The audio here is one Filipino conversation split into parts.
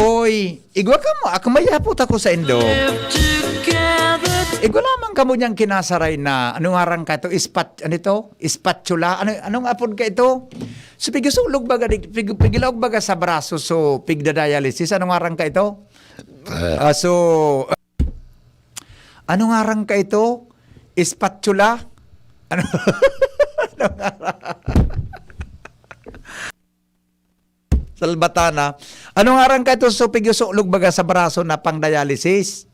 Oy, igwa ka mo. Ako mayapot ako sa Indo. Igwa lamang kamo niyang kinasaray na anong harang ka ito? Ano ito? Spatula? Anong apod ka ito? So, pigisulog baga, pigilog baga sa braso, so, pigda-dialysis. Anong harang ka ito? Anong harang ka ito? Spatula? Ano? Anong harang? Salbatana. Anong harang ka ito? So, pigisulog baga sa braso na pang-dialysis?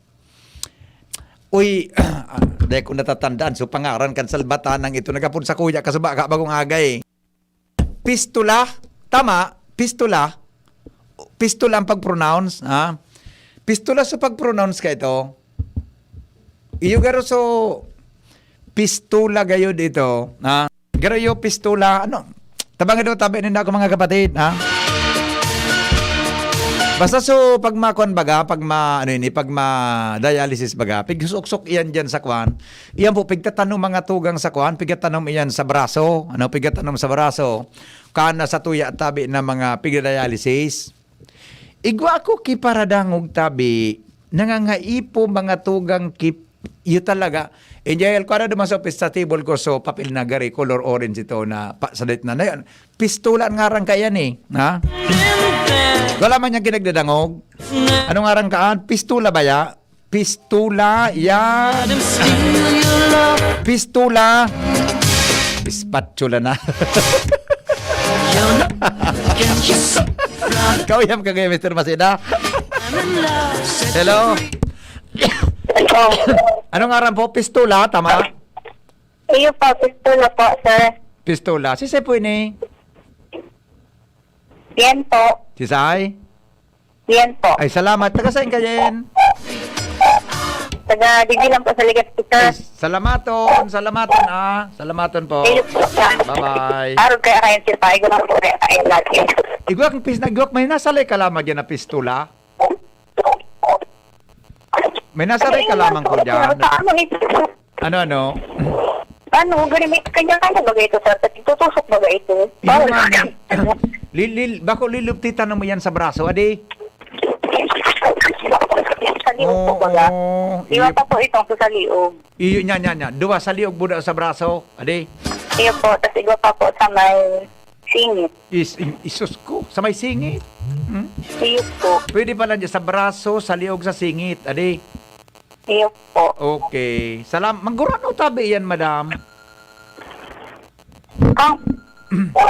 Uy, dahil ko natatandaan, so pangaran kan salbatanang ito, nagapun sa kuya, kasaba ka bagong agay. Pistula, tama, pistula. Pistula ang pag-pronounce, ha? Pistula sa pag-pronounce ka ito. Iyo garo so, pistula gayo dito, ha? Garo yo pistula, ano? Tabang ito, tabi nila ako mga kapatid, ha? Basta so pag makon baga, pag dialysis baga, pigsuksok iyan diyan sa kwan. Iyan po pigtatanong mga tugang sa kwan, pigtatanong iyan sa braso, pigtatanong sa braso. Kana sa tuya at tabi na mga pigdialysis. Igwa ako kiparadangog tabi, nangangaipo mga tugang iyo talaga. Enjoy ko na duman sa office sa table ko so papel na gari color orange ito na salit na yan. Pistola ngarang kaya ni, ha? Wala man niyang ginagdadangog. Anong ngarang kaan? Pistula ba ya? Pistula, yan. Pistula. Spatula na. Kau yam kagaya Mr. Masida. Hello. Anong ngaran po? Pistula, tama? Iyo po, pistola po, sir. Pistula. Si Sir po ini? Bien po. Si Sai? Bien po. Ay, salamat. Taga saan ka yan? Taga Digi lang po sa Ligat, Ay, sir. salamaton. Salamaton, Salamaton po. Iyo po, sir. Bye-bye. Araw kaya kayo sir, paigo na po rin kayo lagi. Igwak, may nasalay ka lamang yan na pistula? May nasalay ka lamang ko dyan. Ano? Ano, ganimit kanya-kanya baga ito, sir. Tutusok baga ito. Bako liluptitan mo yan sa braso, adi? Sa liog po baga. Iwa pa po itong sa liog. Iyo, nya. Dua sa liog buda sa braso, adi? Iyo po, tapos iwa pa po sa may singit. Isus ko, sa may singit. Iyo po. Pwede pala dyan sa braso, sa liog sa singit, adi? Iyo po. Okay. Manggurano tabi yan, madam?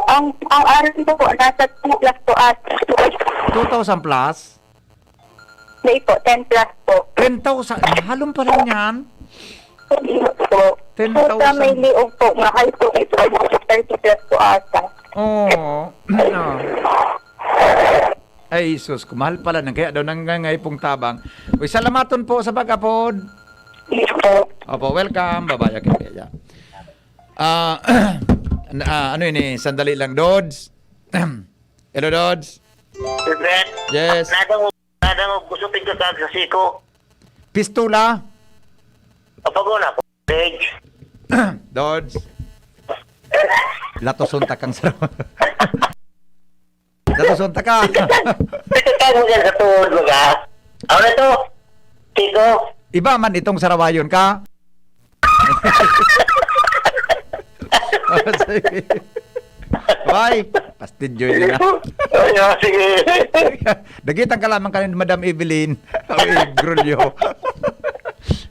Ang araw nito po, nasa 2 plus po at 2,000 plus? Hindi po, 10 plus po. 10,000? Halong pa lang yan? Iyo po. 10,000. Sa may liog po, mahal po ito. 30 plus po ata. Oo. Ay, sus, kumahal pala nang kaya daw nangangay pong tabang. Uy, salamaton po sa pag-apod. Iyo po. Opo, welcome. Babaya kaya. Ano yun sandali lang, Dodds. Hello, Dodds. Sir Brett, Yes. nadang gusupin ka sa siko. Pistula. Kapaguna po, page. Dodds. Latosunta kang sarap. Latosunta ka. Ito tayo mo dyan sa tuhod mo ka. Ano na to? Siko. Iba man itong sarawayon ka. Bye. Pastidyo yun na. Sige. Nagitan ka lamang kanina, Madam Evelyn. Grulyo.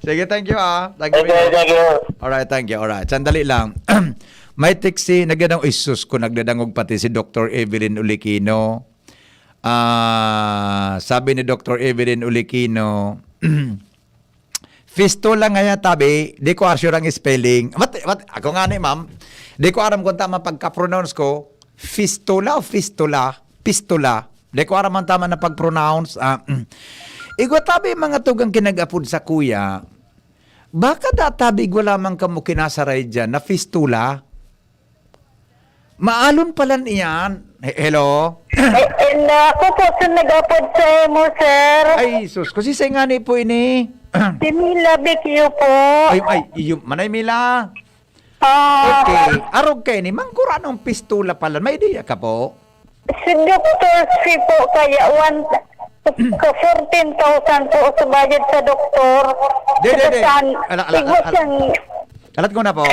Sige, thank you Thank you. Alright, thank you. Alright, sandali lang. May tiksi, nagdadang isus ko, nagdadangog pati si Dr. Evelyn Ulikino. Sabi ni Dr. Evelyn Ulikino, fistula nga yan tabi, di ko asure ang spelling. Ako nga ni ma'am, di ko aram kung tama pagka-pronounce ko, fistula o fistula? Pistula. Di ko aram ang tama na pag-pronounce. Igwa tabi mga tugang kinag-apod sa kuya, baka databi ko lamang kamo kinasaray dyan na fistula? Maalon pala niyan. Hello? Ako po sa nag-upod sa mo, sir. Ay, sus. Kasi say nga ni po ini. Si Mila Bekyo po. Yung manay Mila. Okay. Arog kayo ni Mangkura ng pistula pala. May idea ka po? Si Dr. Si po kaya Ka 14,000 po sa budget sa doktor. Di. Ala. Alat ko na po.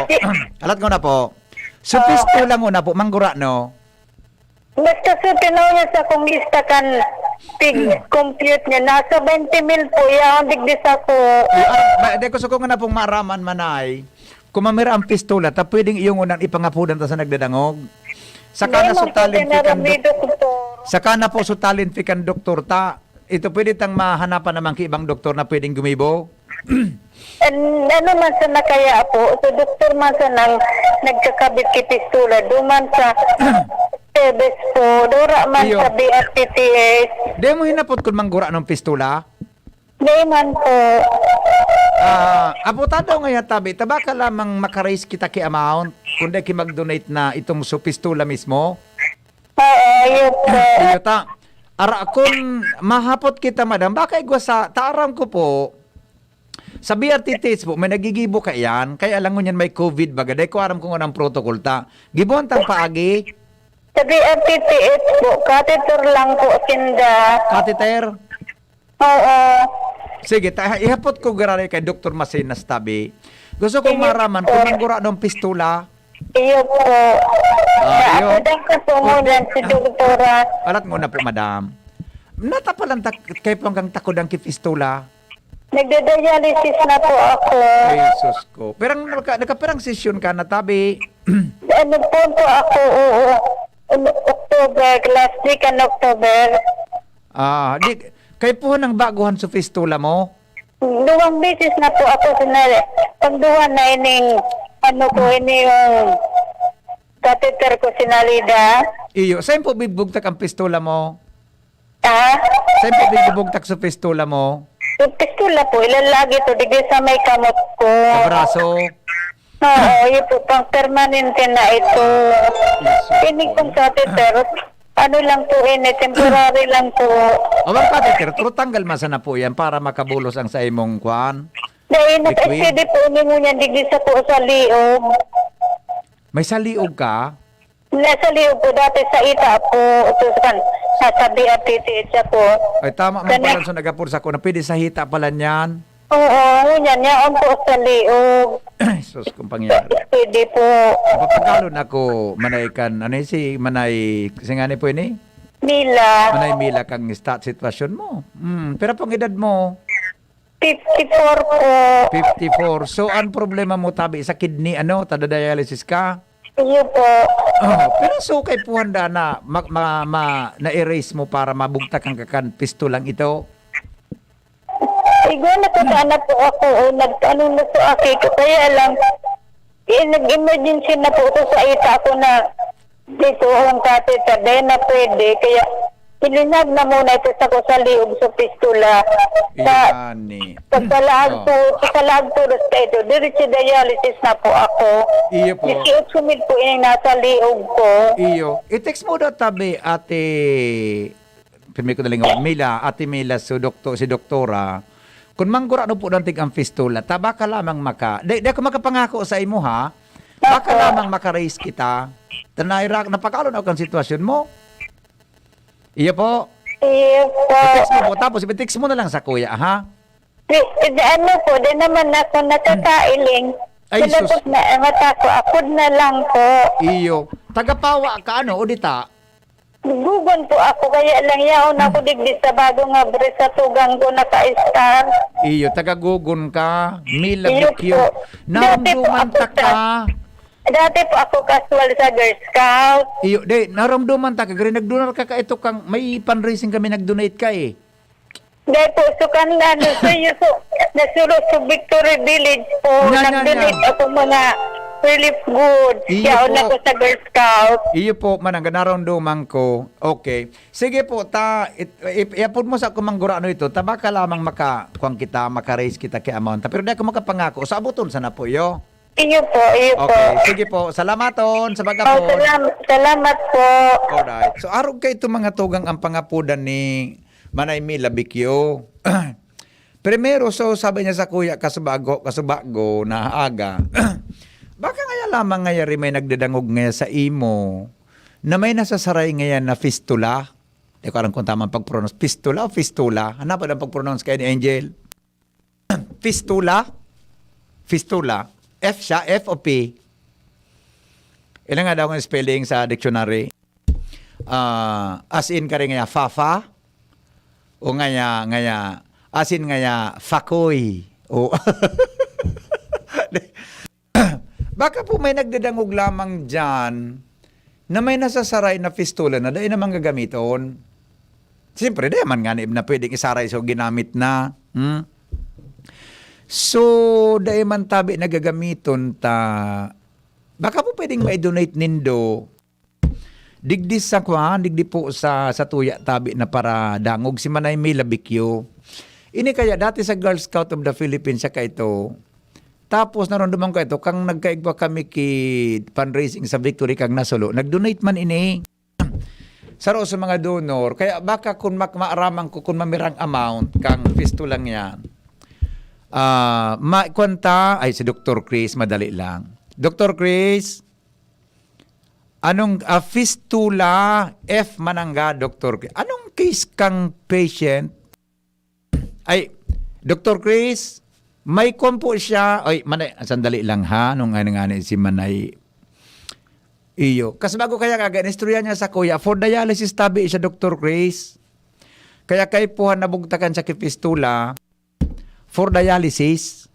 Alat ko na po. So, pistula mo na po, manggura, no? Basta sa tinaw niya sa kong lista kan compute niya. Nasa 20 mil po. Yan, digdis ako. Di ko suko nga na pong maaraman manay. Kung mamira ang pistola, ta pwedeng iyong unang ipangapudan ta sa nagdadangog. Saka na sutalin Saka na po sutalin pikan doktor ta. Ito pwede tang mahanapan naman ki ibang doktor na pwedeng gumibo. Ano man sa nakaya po, so doktor man sa nang nagkakabit ki pistola, duman sa Tebes po, dura man Iyo. sa BRTTS, Di mo hinapot kung manggura ng pistola? di man po. Aputado nga tabi, tabaka lamang makaraise kita ki amount kundi ki mag-donate na itong so pistola mismo. Oo, yun po. Iyo ta. Ara kung mahapot kita madam, baka igwa sa taaram ko po sa BRT test po, may nagigibo ka yan. Kaya alam mo yan may COVID baga. Dahil ko aram kung anong protocol ta. Gibuhan tang paagi. Sa BRTTS po, catheter lang po sinda. Catheter. Oo. Sige, ihapot ko garari kay Dr. Masinas tabi. Gusto kong maraman kung manggura ng pistola. Iyo po. Iyo. Naapadan ko po muna si doktora. Alat mo na po, madam. Natapalan kay panggang takod ang pistola. Nagda-dialysis na po ako. Ay, sus ko. Pero nakaperang session ka na tabi. Ano po ako, oo. October, last week an October. Kay po ng baguhan sa pistola mo. 2 beses na po ako sinali. Pagduhan na ining, ini yung catheter ko sinalida. Iyo, saan po bibugtak ang pistola mo? Ha? Saan po bibugtak sa pistola mo? Yung pistola po, ilalagi to, digay sa may kamot ko. Sa braso? Oo, yun po, pang permanente na ito. Ini kong catheter, ano lang po temporary lang po. Awang catheter, pero tanggal masana po yan para makabulos ang sa imong kwan. Dahil Liquid? naka-steady po mo niyan, digay sa po sa liog. May saliog ka? Nasa liog po dati sa ita po, utusan, sa BRTTH po. Ay, tama man pala sa nagapur sa ko na pwede sa hita pala niyan. Oo, yan, yan po sa liog. Ay, sus, kung pangyari. Steady po. Papagalo na ko, manay kan, ano yun si Manay, kasi nga ni po ini? Mila, Manay Mila kang stat sitwasyon mo. Pero pang edad mo, 54 po. 54. So, ang problema mo tabi sa kidney, tada-dialysis ka? Iyo po. Pero so kay po handa na na-erase mo para mabugtak ang kakan pistolang ito? Siguro nakasana po ako o nag-ano na sa aki ko. Kaya lang, nag-emergency na po ito sa ita ako na dito ang catheter. Dahil na pwede. Kaya ilinag na muna ito sa ko sa liog sa pistola. Yani. Pagkalaag po basta ito. Diretso dialysis na po ako. Iyo po. Sumid po yung nasa liog ko. Iyo. I-text mo daw tabi ate pirmi ko daling Mila, ate Mila si doktora. Kung manggura no po dantig ang pistola, tabaka lamang di ako makapangako sa imo ha. Baka lamang maka-raise kita. Tanayra napakalon ako ang sitwasyon mo. Iyo po. Iyo po. I-text mo po tapos i-text mo na lang sa kuya ha. Ano po, di naman ako nakakailing. Ay, sus. Sinabot na mata ko, akod na lang po. Iyo. Tagapawa ka udita. Gugon po ako, kaya lang yaon ako digdi sa bago nga bre sa tugang ko naka-star. Iyo, tagagugon ka. Mila Iyo Bukyo. po. Naramduman ta ka. Dati po ako casual sa Girl Scout. Iyo, naramduman ta ka. Nag-donate ka ito kang, may fundraising kami nag-donate ka eh. Dahil po, sukan na, nasulot sa Victory Village po. Nag-donate ako mga relief good. Iyo Yaon po. ako sa Girl Scout. Iyo po, manang naramduman ko. Okay. Sige po, iapod mo sa kumanggurano ito, tabaka lamang kuang kita, maka-raise kita kay amount. Pero di ako makapangako, sa abuton sana po yo. Iyo po, iyo po. Okay, sige po. Salamaton sa Oh, bagapon. salamat po. Alright. So, arog kay itong mga tugang ang pangapudan ni Manay Mila Bikyo. Primero, so sabi niya sa kuya kasubago na aga. Baka ngaya lamang ngayari may nagdadangog ngaya sa imo na may nasasaray ngayon na fistula. Di ko alam kung tamang pag-pronounce. Fistula o fistula? Hanap ang pag-pronounce kayo ni Angel. Fistula? Fistula. F siya, F o P? Ilan nga daw ang spelling sa dictionary? As in ka rin nga fafa? O nga as in nga fakoy? O baka po may nagdadangog lamang dyan na may nasasaray na fistula na dahil naman gagamiton. Siyempre, dahil man nga na pwedeng isaray so ginamit na. So, dahil man tabi na gagamiton ta, baka po pwedeng ma-donate nindo. Digdi sa digdi po sa tuya tabi na para dangog si Manay Mila Bikyo. Ini kaya dati sa Girl Scout of the Philippines siya ito. Tapos naramdaman ko ito, kang nagkaigwa kami ki fundraising sa Victory kang Nasolo, nag-donate man ini. Saro sa mga donor, kaya baka kung maaraman ko, kung mamirang amount, kang pisto lang yan. Makwanta, ay si Dr. Chris, madali lang. Dr. Chris, anong fistula, F manangga, Dr. Chris. Anong case kang patient? Ay, Dr. Chris, may kompo siya. Ay, Manay, sandali lang ha. Nung nga si Manay iyo. Kasi bago kaya istorya niya sa kuya, for dialysis tabi siya, Dr. Chris. Kaya kay puhan nabugtakan sa kipistula, for dialysis,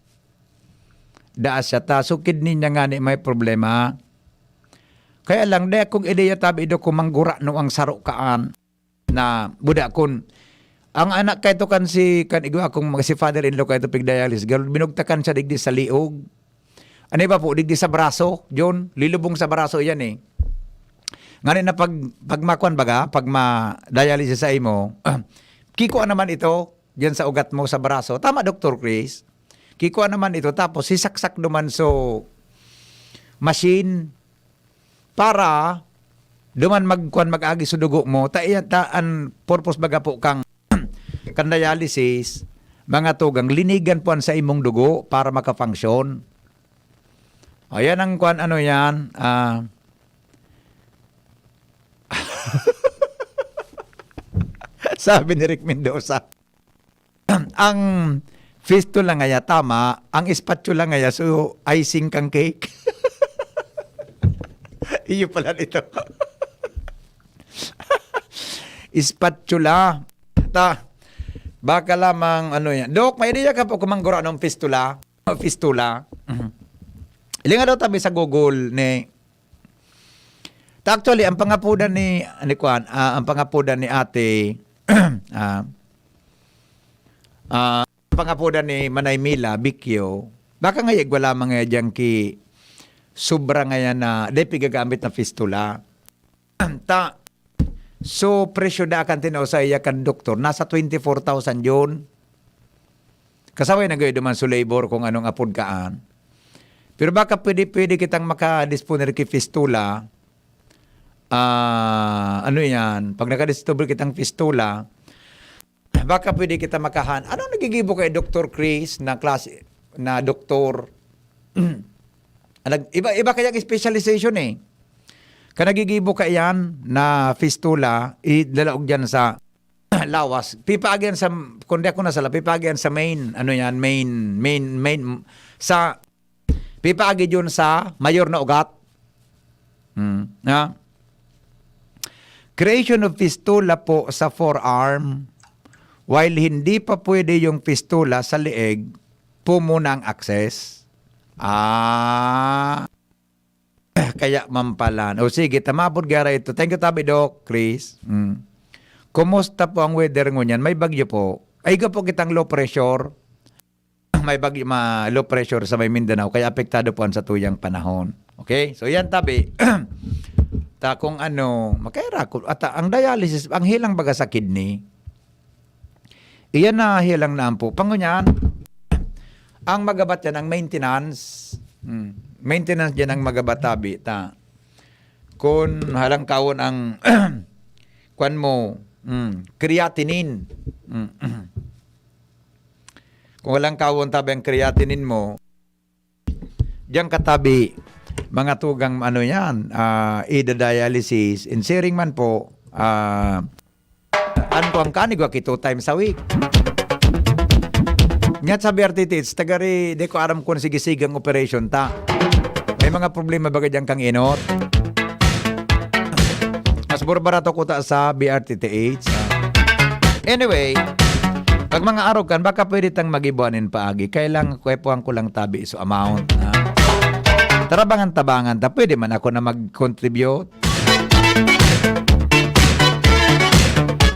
daas siya ta. So, kidney niya nga may problema. Kaya lang, dahil kung ideya tabi do kumanggura no ang sarukaan na buda kun ang anak kay to kan si kan igwa akong si father-in-law kay to pig dialysis girl binugtakan siya digdi sa liog. Ano ba po digdi sa braso, John, lilubong sa braso yan eh. Ngani na pagmakuan baga, pag ma-dialysis sa imo, kiko naman ito diyan sa ugat mo sa braso. Tama Dr. Chris. Kiko naman ito tapos sisaksak duman so machine para duman mag-agi sa dugo mo. An purpose baga po kang kan dialysis, mga tugang, linigan po sa imong dugo para makafunction. Ayan ang kuan, ano yan, sabi ni Rick Mendoza, ang fistula nga ya tama, ang spatula nga ya, so icing kang cake. Iyo pala nito. Spatula. Baka lamang ano yan. Dok, may idea ka po kumanggura ng fistula? Fistula. Ilinga daw tabi sa Google ni actually ang pangapudan ni Kwan, ang pangapudan ni Ate pangapudan ni Manay Mila Bikyo. Baka nga wala mga diyan ki sobra nga yan na di pigagamit na fistula. So, presyo da kan tinaw sa iya kan doktor, nasa 24,000 yun. Kasaway na gayon duman sa labor kung anong apod kaan. Pero baka pwede kitang makadisponer ki fistula. Ano yan, pag nakadisponer kitang fistula, baka pwede kita makahan. Anong nagigibo kay Dr. Chris na klase, na doktor? Iba kaya specialization eh. Kanagigibo ka yan na fistula, idalaog dyan sa lawas. Pipagyan sa, kundi ako nasala, pipagyan sa main, ano yan, main, sa, pipagi yun sa mayor na ugat. Creation of fistula po sa forearm, while hindi pa pwede yung fistula sa leeg, po muna ang access. Kaya mampalan. O sige, tamabod gara ito. Thank you tabi, Doc, Chris. Kumusta po ang weather ngunyan? May bagyo po. Ay po kitang low pressure. May bagyo, low pressure sa may Mindanao. Kaya apektado po sa tuyang panahon. Okay? So yan tabi. Kung ano, makaira ko. At ang dialysis, ang hilang baga sa kidney, iyan na hilang na po. Pangunyan, ang magabat yan, ang maintenance, maintenance dyan ang magabatabi. Kung halang kawon ang kwan mo, creatinine. Kung walang kawon tabi ang creatinine mo, diyan katabi, mga tugang ano yan, ida-dialysis, insiring man po, Ano ang kanig waki 2 times a week. Ngat sabi artitits, tagari, di ko aram kung sige-sigang operation ta. May mga problema ba dyan kang inot? Mas barato ko ta sa BRTTH. Anyway, pag mga araw kan, baka pwede tang mag-ibuanin paagi. Kailang kwepuan ko lang tabi so amount. Tarabangan-tabangan ta, pwede man ako na mag-contribute.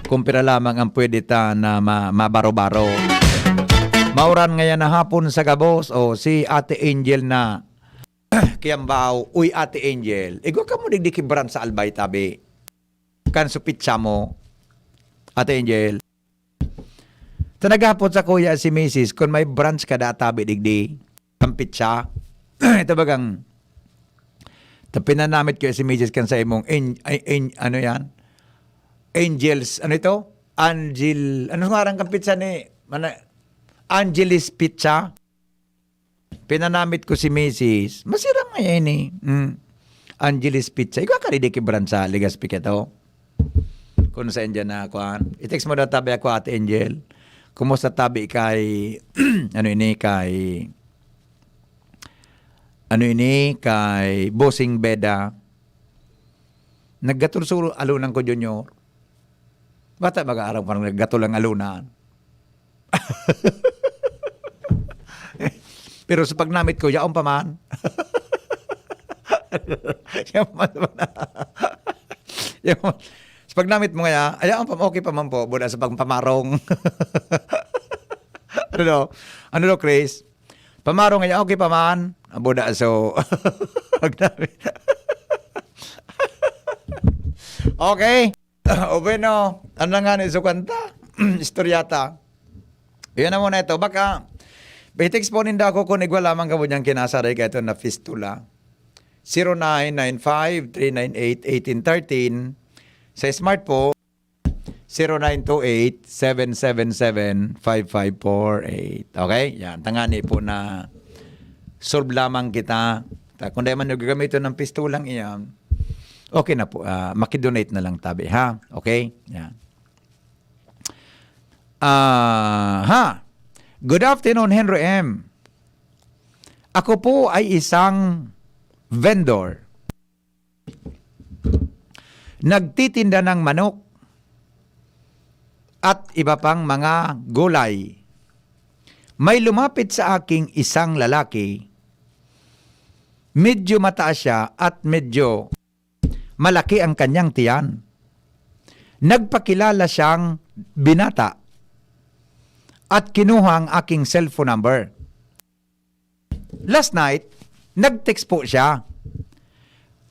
Kumpira lamang ang pwede ta na mabaro-baro. Mauran ngayon na hapon sa Gabos o si Ate Angel na Kiambaw, uy Ate Angel, igwa ka mo digdikibran sa albay tabi. Kan supitsa mo, Ate Angel. Tanagapot sa kuya si Mrs. kung may branch ka da tabi digdi, ang pitsa. Ito bagang tapinanamit ko si Mrs. kan sa imong ano yan? Angels, ano ito? Angel, ano nga kang pizza ni Angelis Pizza. Pinanamit ko si Mrs. Masira nga yan eh. Angelis Pizza. Ikaw ka rin kibran sa Legazpi ka to. Kung saan dyan na kuhan. I-text mo na tabi ako, Ate Angel. Kumusta tabi kay kay Bossing Beda. Naggatulsuro alunan ko, Junior. Bata mag-aarang parang naggatol ang alunan. Pero sa pagnamit ko, yaon pa man. Sa pagnamit mo nga, yaon pa, okay pa man po, buda sa pagpamarong. Ano do, Chris? Pamarong nga, okay pa man. Buda, so, pagnamit. Okay. O bueno, ano nga ni kanta? Istoryata. Yan na muna ito. Baka, Betex po ninda ako kung igwa lamang ka mo niyang kinasaray ka ito na fistula. 0995-398-1813. Sa smart po, 0928-777-5548. Okay? Yan. Tangani po na solve lamang kita. Kung di man yung gagamito ng pistulang iyan, okay na po. Makidonate na lang tabi. Ha? Okay? Yan. Good afternoon, Henry M. Ako po ay isang vendor. Nagtitinda ng manok at iba pang mga gulay. May lumapit sa aking isang lalaki. Medyo mataas siya at medyo malaki ang kanyang tiyan. Nagpakilala siyang binata at kinuha ang aking cellphone number. Last night, nag-text po siya.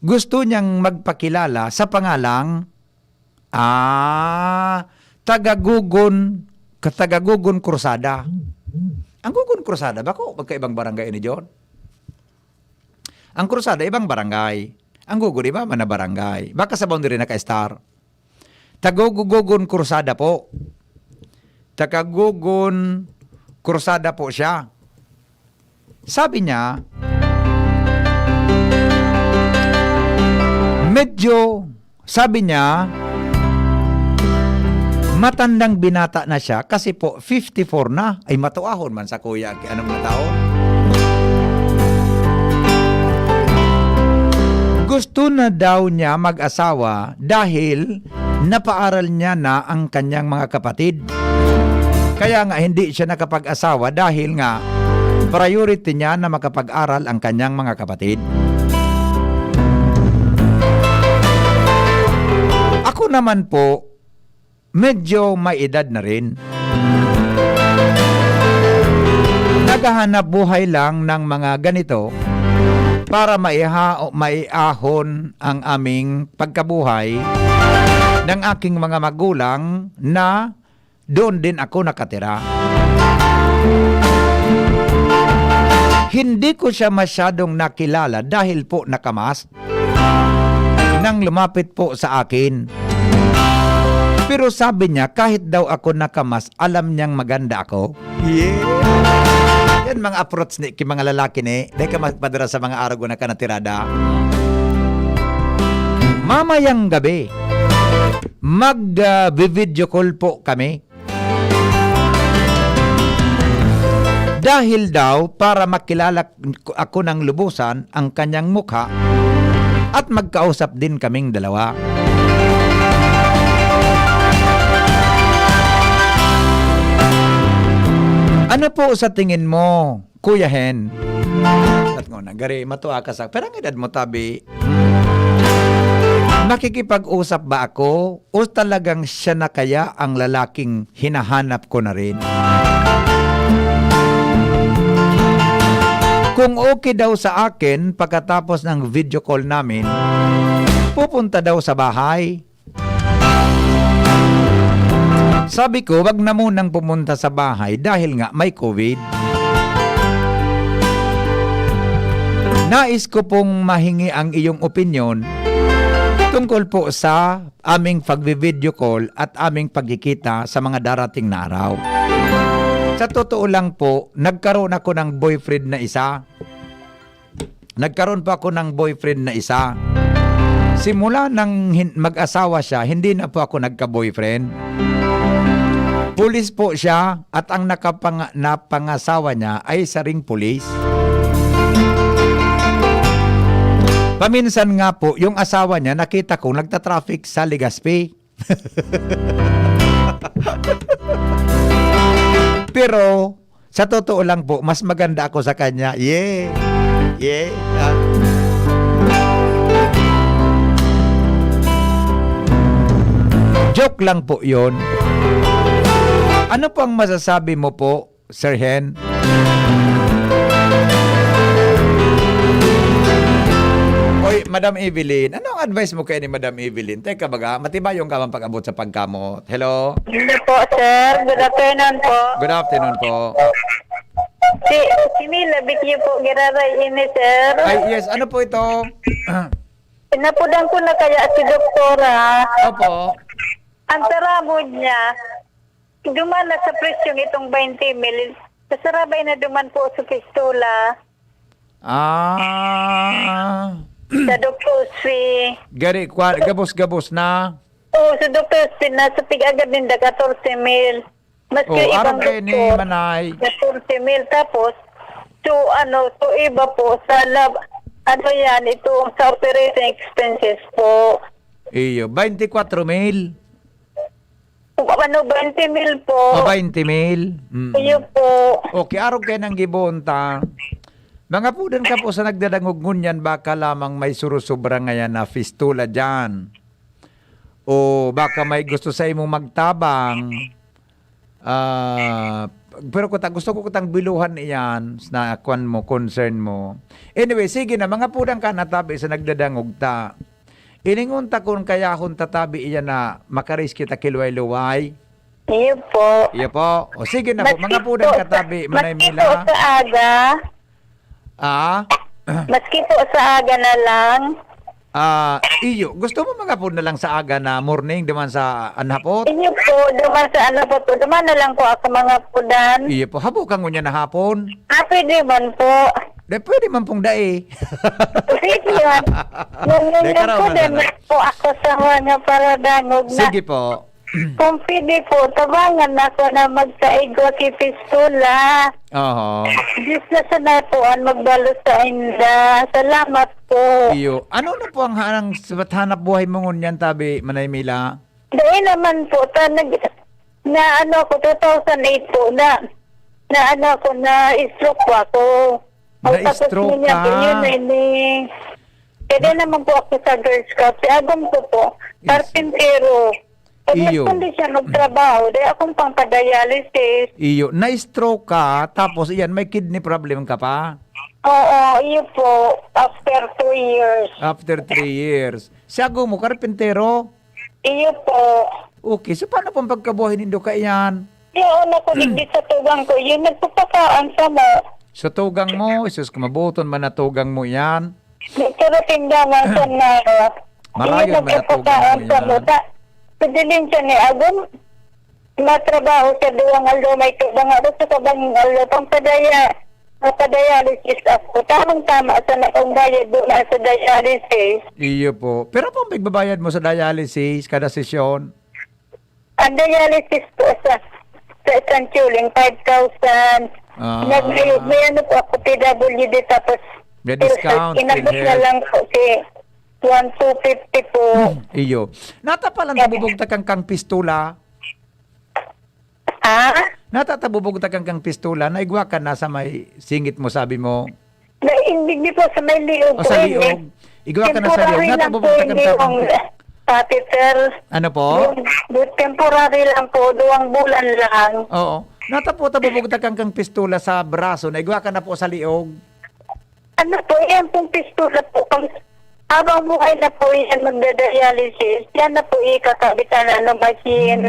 Gusto niyang magpakilala sa pangalang Tagagugon Cruzada. Ang Gugon Cruzada, bako magkaibang barangay ni John? Ang Cruzada, ibang barangay. Ang Gugon, iba man na barangay. Baka sa boundary na ka-star. Tagagugon Cruzada po. Tagagugon Cruzada po siya. Sabi niya, matandang binata na siya kasi po 54 na. Ay matuahon man sa kuya. Anong na taon? Gusto na daw niya mag-asawa dahil napaaral niya na ang kanyang mga kapatid. Kaya nga hindi siya nakapag-asawa dahil nga priority niya na makapag-aral ang kanyang mga kapatid. Ako naman po, medyo may edad na rin. Naghahanap buhay lang ng mga ganito para maiahon ang aming pagkabuhay ng aking mga magulang na doon din ako nakatira. Hindi ko siya masyadong nakilala dahil po nakamas nang lumapit po sa akin. Pero sabi niya, kahit daw ako nakamas, alam niyang maganda ako. Yeah! Yan mga approach ni mga lalaki ni. Dahil ka magpadara sa mga araw na ka natirada. Mamayang gabi, mag-video call po kami. Dahil daw para makilala ako ng lubusan ang kanyang mukha at magkausap din kaming dalawa. Ano po sa tingin mo, Kuya Hen? At nga nagari, matuwa ka sa... Pero ang edad mo, tabi, makikipag-usap ba ako o talagang siya na kaya ang lalaking hinahanap ko na rin? Kung okay daw sa akin pagkatapos ng video call namin, pupunta daw sa bahay. Sabi ko, wag na munang pumunta sa bahay dahil nga may COVID. Nais ko pong mahingi ang iyong opinyon tungkol po sa aming pag-video call at aming pagkikita sa mga darating na araw. Sa totoo lang po, nagkaroon ako ng boyfriend na isa. Nagkaroon po ako ng boyfriend na isa. Simula nang mag-asawa siya, hindi na po ako nagka-boyfriend. Pulis po siya at ang napangasawa niya ay isa ring pulis. Paminsan nga po, yung asawa niya nakita ko nagta-traffic sa Legazpi. Pero sa totoo lang po, mas maganda ako sa kanya. Yeah. Yeah. Joke lang po 'yon. Ano po ang masasabi mo po, Sir Hen? Oy, Madam Evelyn, ano ang advice mo kay ni Madam Evelyn? Teka baga, matibay yung kamang pag-abot sa pagkamot. Hello? Hindi po, sir. Good afternoon po. Good afternoon po. Si Mila, bigyan po, giraray ini, sir. Ay, yes. Ano po ito? Pinapudan ko na kaya si doktora. Opo. Ang sarabo niya, duman na sa presyong itong 20 mil. Kasarabay na duman po sa pistola. Sa Dr. Sri. Gari, gabos-gabos na. Oo, sa Dr. Sri, nasa pig-agad din na 14 mil. Maski Arap ibang kayo ni doktor, Manay. 14 mil. Tapos, to iba po, sa lab, ito, sa operating expenses po. Iyo, 24 mil. 20 mil po. O 20 mil. Iyo po. Okay, araw kayo ng gibonta. Mga pudan ka po sa nagdadangog ngunyan, baka lamang may surusubra ngayon na fistula dyan. O baka may gusto sa imong magtabang. Pero gusto ko kutang biluhan iyan na kwan mo, concern mo. Anyway, sige na, mga pudan ka natabi sa nagdadangog ta. Iningon ta kung kaya kung tatabi iyan na makaris kita kilway-luway. Iyo po. Iyo po. O sige na po, mga pudan katabi, Manay Maski po Mila. sa aga. Maski po sa aga na lang. Iyo, gusto mo mga po na lang sa aga na morning, duman sa anhapot? Iyo po, duman sa po. Duman na lang po ako mga pudan. Iyo po, habo kang ngunya na hapon. Pwede man po. De, pwede man pong dae. Pwede yan. Ngunyan po din po ako sa mga paradangog na. Sige po. Kung pwede po, tabangan ako na magsaigwa kay pistola. Oo. Diyos na sana po ang magbalo sa inda. Salamat po. Iyo, ano na po ang hanap buhay mo ngunyan, tabi, Manay Mila? Dahil naman po, na 2008 po, na stroke po ako. Na-stroke ka? Pwede naman po ako sa Girl Scout. Si Agom ko po, karpintero. Pag Iyo. nagkundi siya magtrabaho, dahil akong pang-dialysis. Iyo, na-stroke ka, tapos iyan, may kidney problem ka pa? Oo, iyo po, after 2 years. After 3 years. Siyago mo, karpintero? Iyo po. Okay, so paano pong pagkabuhay nindo ka iyan? Yung una ko digdi sa tugang ko, yun nagpupakaan sa mo. Sa tugang mo, isus kumabuton man na tugang mo yan. Pero tindaman sa na. Marayon man na tugang mo yan. Pagdilin siya ni Agom, matrabaho sa duwang aldo, may tubang alo sa kabang aldo, pang padaya. Napa-dialysis ako. Tamang-tama sa akong bayad doon na sa dialysis. Iyo po. Pero po, magbabayad mo sa dialysis kada sesyon? Ang dialysis po sa isang tuling, 5,000. Ah. May ano po ako, PWD, tapos May discount, inabot PhilHealth. na lang po si 1,250 po. Iyo. Natapalan tabubugta kang pistula. Ah? Natatabubugta kang pistula. Naigwa ka na sa may singit mo, sabi mo. Hindi po sa may liog. O sa liog. Igwa ka na sa liog. Temporary lang po, Natabubugta hindi yung catheter. Ano po? Temporary lang po, 2 bulan lang. Oo. Natapo-tabubugta kang pistula sa braso. Naigwa ka na po sa liog. Ano po, yan pong pistola po. Habang buhay na po yan magda-dialysis, yan na po ikakabitan ng machine.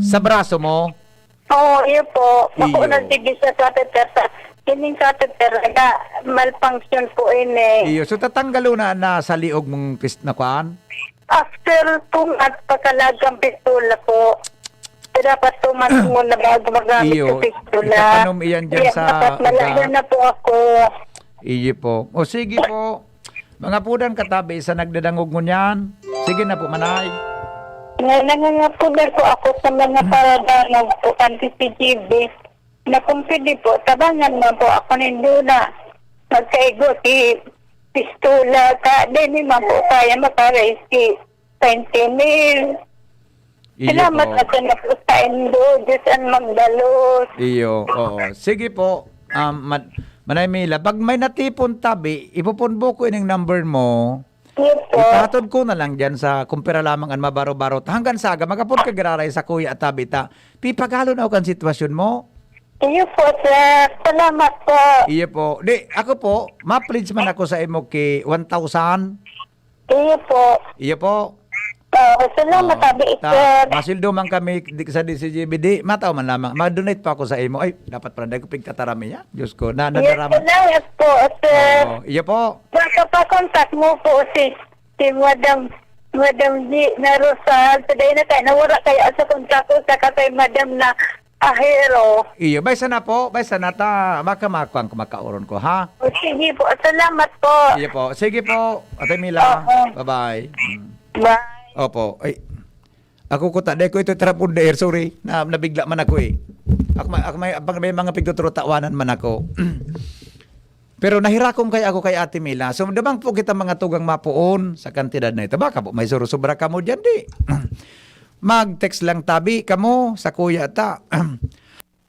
Sa braso mo? Oo, yun po. Iyo. Ako nagsigis sa catheter. Hining catheter na malfunction po ini. Iyo. So tatanggalo na sa liog mong nakuan? After 2 months, pagkalagang pistola po, dapat 2 months muna bago magamit Iyo. yung pistola. Itatanong iyan dyan Kaya sa dapat malayo na po ako. Iyo po. O sige po. Mga pudan katabi, isa nagdadangog mo niyan. Sige na po, manay. Nangangapunan po ako sa mga paradangan po, anti-CGB. Na kung pwede po, tabangan mo po ako nindo na magkaigo si pistola ka. Di naman po kaya makarais si 20 mil. Iyo Salamat po. ako na po sa Indo. Diyos ang magdalos. Iyo. Oo. Sige po. Manay Mila, pag may natipon tabi, ipupunbo ko ining number mo. Yun po. Ipatod ko na lang dyan sa kumpira lamang ang mabaro-baro. Hanggang saga, magapon ka gararay sa kuya at tabi ta. Pipagalo na ako kan sitwasyon mo. Iyo po, sir. Salamat po. Iyo po. Di, ako po, ma-pledge man ako sa imo ki 1,000. Iyo po. Iyo po. Salamat, sabi sir. Masildo man kami sa DCGBD. Mataw man lamang. Ma-donate pa ako sa imo. Ay, dapat pala ko pigtatarami niya. Diyos ko, Yes, nadarama. salamat po, sir. Oo. Iyo po. Baka pa contact mo po si Madam G na Rosal. Today na tayo, nawala kaya sa kontak ko sa kay Madam na Ahero. Iyo, bay sana po. Bay sana ta. Makamakuan ko makauron ko, ha? O, sige po, salamat po. Iyo po. Sige po. Ate Mila. Oo. Bye-bye. Bye. Opo. Ay. Ako ko ta. Dahil ko ito trapon there. Sorry. Nabigla man ako eh. Ako may mga pigtuturo tawanan man ako. Pero nahirakom kay ako kay Ate Mila. So, damang po kita mga tugang mapuon sa kantidad na ito. Baka po may sobra ka mo dyan, di. Mag-text lang tabi ka mo sa kuya ta.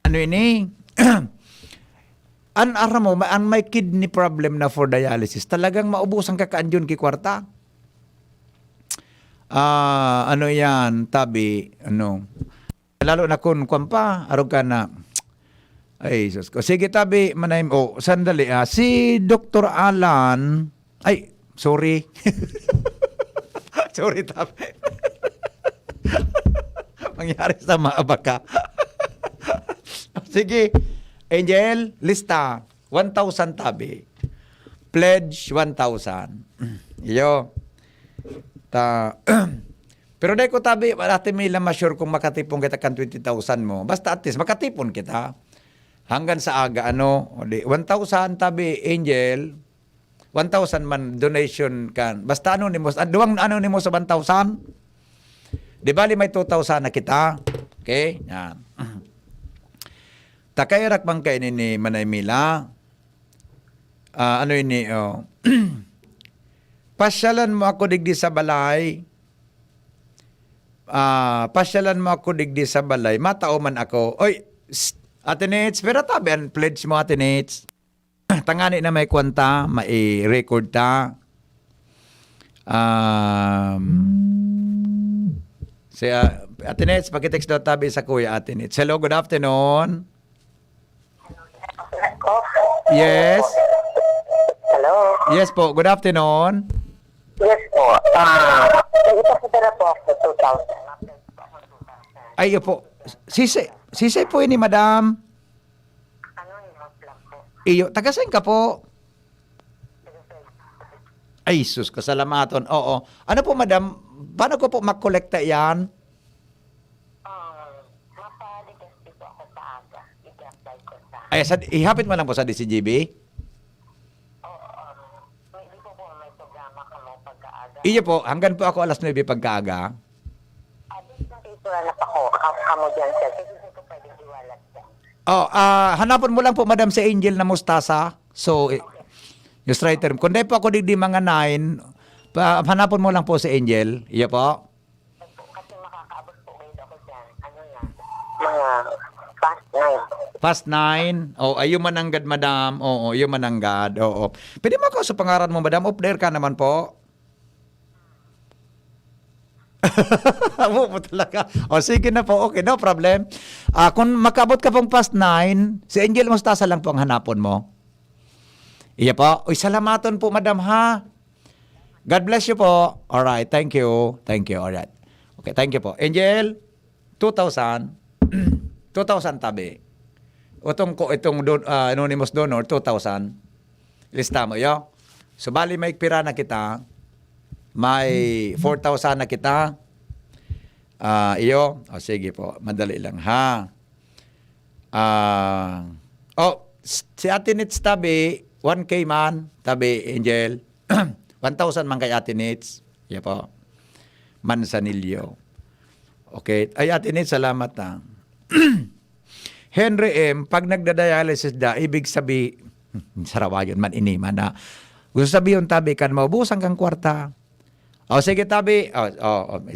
Ano ini? An mo, ang may kidney problem na for dialysis, talagang maubusan ka kaandyon ki kwarta. Ano yan, tabi, ano. Lalo na kun pa, arog ka na. Ay, sus ko. Sige, tabi, manay mo. Sandali, si Dr. Alan, ay, sorry. Sorry, tabi. Mangyari sa maaba ka. Sige, Angel, lista, 1,000 tabi. Pledge, 1,000. Iyo. Pero dahil ko tabi, Ate Mila, ma-sure kung makatipon kita kan 20,000 mo. Basta at least, makatipon kita. Hanggang sa aga, ano, 1,000 tabi, Angel, 1,000 man donation kan. Basta anonymous, duwang anonymous sa 1,000. Di bali may 2,000 na kita. Okay? Yan. Takairak bang kayo ni Manay Mila? Ano ini, oh. Pasyalan mo ako digdi sa balay. Pasyalan mo ako digdi sa balay. Matao man ako. Oy, Ate Nets, pero tabi, pledge mo, Ate Nets. Tangani na may kwanta, may record ta. Si Ate Nets, pakitext daw tabi sa kuya Ate Nets. Hello, good afternoon. Yes. Hello? Yes po, good afternoon. Yes po. Nagpapatira po ako 2,000. Ay, po. Sisay po ini, madam. Ano yung lang po? Iyo, tagasan ka po. Ay, sus, kasalamaton. Oo. Ano po, madam? Paano ko po makolekta yan? Mapaligas po ako sa aga. I-apply ko sa Ay, ihapit mo lang po sa DCGB. Hindi po po may programa ka mo pagkaaga. Iyo po, hanggang po ako alas 9 pagkaaga. Abis na dito na pa ko, kamo dyan sir. Kasi hindi ko pwedeng iwalat dyan. Oh, hanapon mo lang po madam si Angel na mustasa. So, yung striker. Kung di po ako digdi mga 9, hanapon mo lang po si Angel. Iyo po. Kasi makakaabot po kayo ako dyan. Ano na, mga past night. Past 9. Oh, ayo mananggad madam. Oo, ayo mananggad. Oo. Pwede mo ako sa pangaran mo madam. Off there ka naman po. Amo mo talaga. O sige na po, okay, no problem. Kung makabot ka pong past 9, si Angel Mustasa lang po ang hanapon mo. Iya po. Uy, salamaton po, madam, ha? God bless you po. Alright, thank you. Thank you, alright. Okay, thank you po. Angel, 2,000. 2,000 tabi. Itong anonymous donor, 2,000. Lista mo, yo. So, bali may pira na kita. May 4,000 na kita. Iyo. O, sige po. Madali lang, ha? Si Ate Nits tabi, 1K man. Tabi, Angel. 1,000 man kay Ate Nits. Iya po. Manzanillo. Okay. Ay, Ate Nits, salamat na. Henry M., pag nagda-dialysis da, ibig sabi, sarawayon man iniman na, gusto sabihin tabi kan, maubusan kang kwarta. O sige tabi,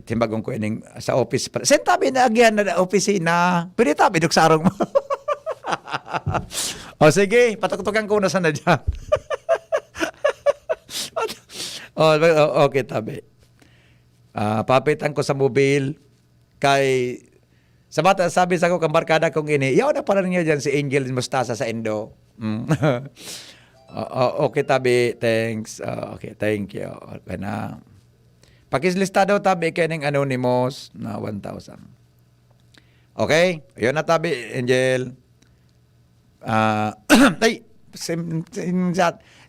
timbagong ko ining sa office. Sen tabi na agyan na opisina, pwede tabi duk sarong mo. O sige, patuktukan ko na sana dyan. Okay tabi. Papitan ko sa mobile, kay sa bata, sabi sa ko, kang barkada kong ini, yaw na pala niyo dyan si Angel Mustasa sa Indo. Okay, tabi. Thanks. Okay, thank you. Okay na. Pakislista daw, tabi, kayo ng anonymous na 1,000. Okay? Ayun na, tabi, Angel. Ay,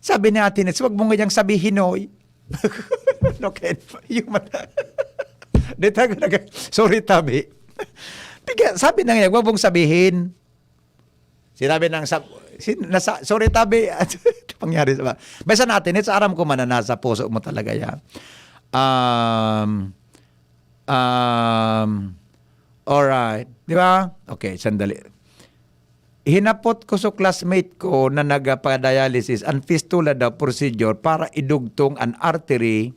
sabi natin, huwag mo nga sabihin, oy. Okay, human. Sorry, tabi. Sabi na nga, huwag mong sabihin. Sinabi ng, sorry tabi, pangyari sa basta natin, it's aram ko man na nasa puso mo talaga yan. Alright. Di ba? Okay, sandali. Hinapot ko sa classmate ko na nagpa-dialysis ang fistula daw procedure para idugtong an artery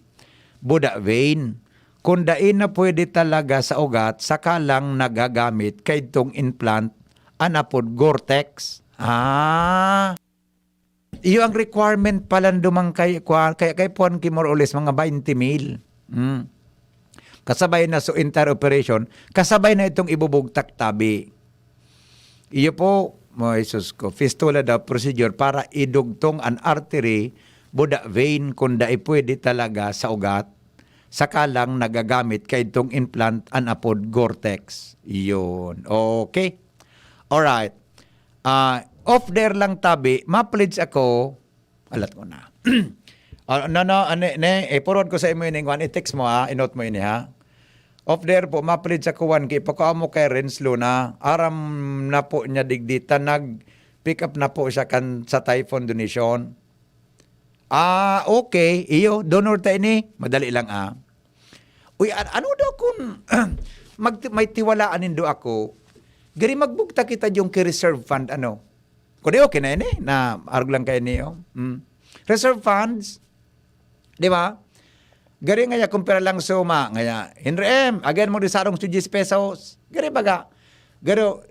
buda vein. Kung dain na pwede talaga sa ugat, saka lang nagagamit kay itong implant, anapod Gore-Tex. Iyo ang requirement pala dumang kay Puan Kimor Ulis, mga 20 mil. Kasabay na so entire operation, kasabay na itong ibubugtak tabi. Iyo po, mga Isus ko, fistula daw procedure para idugtong an artery, buda vein, kung dain pwede talaga sa ugat, saka lang nagagamit kay itong implant anapod Gore-Tex. Yun. Okay. Alright. Off there lang tabi, ma-pledge ako, alat ko na. Purod ko sa imo yun, i-text mo ha, i-note mo yun ha. Off there po, ma-pledge ako 1K, pagkakaw mo kay Renslo na, aram na po niya digdita, nag-pick up na po siya kan sa Typhoon donation. Okay. Iyo, donor tayo ni. Madali lang Uy, ano daw kung may tiwalaan nindo ako, gari magbugta kita yung reserve fund, ano? Kung di okay na yun na arog lang kayo niyo. Reserve funds, di ba? Gari nga kumpara lang suma. Nga, Henry M., again mo di sarong 10 pesos. Gari baga. Garo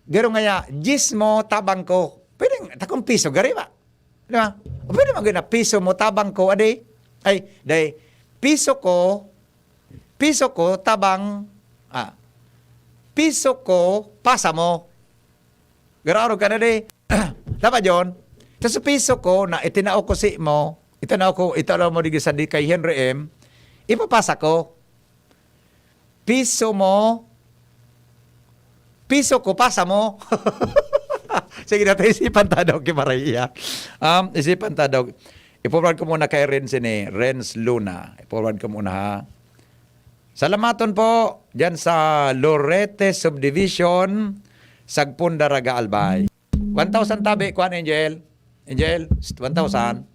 nga, 10 mo, tabang ko. Pwede, takong piso, gari ba? Di ba? O pwede magana piso mo, tabang ko, aday. Ay, day, piso ko, tabang, piso ko, pasa mo. Gararo ka na day. Dapat yun. Tapos piso ko, na itinao ko si mo, itanaw mo di sa di kay Henry M., ipapasa ko. Piso ko, pasa mo. Sige na tayo, isipan tadaw kay Maria. Isipan tadaw. I-forward ko muna kay Renz Luna. I-forward ko muna ha. Salamaton po dyan sa Lorete Subdivision, Sagpunda, Raga, Albay. 1,000 tabi, kuan Angel. Angel, 1,000.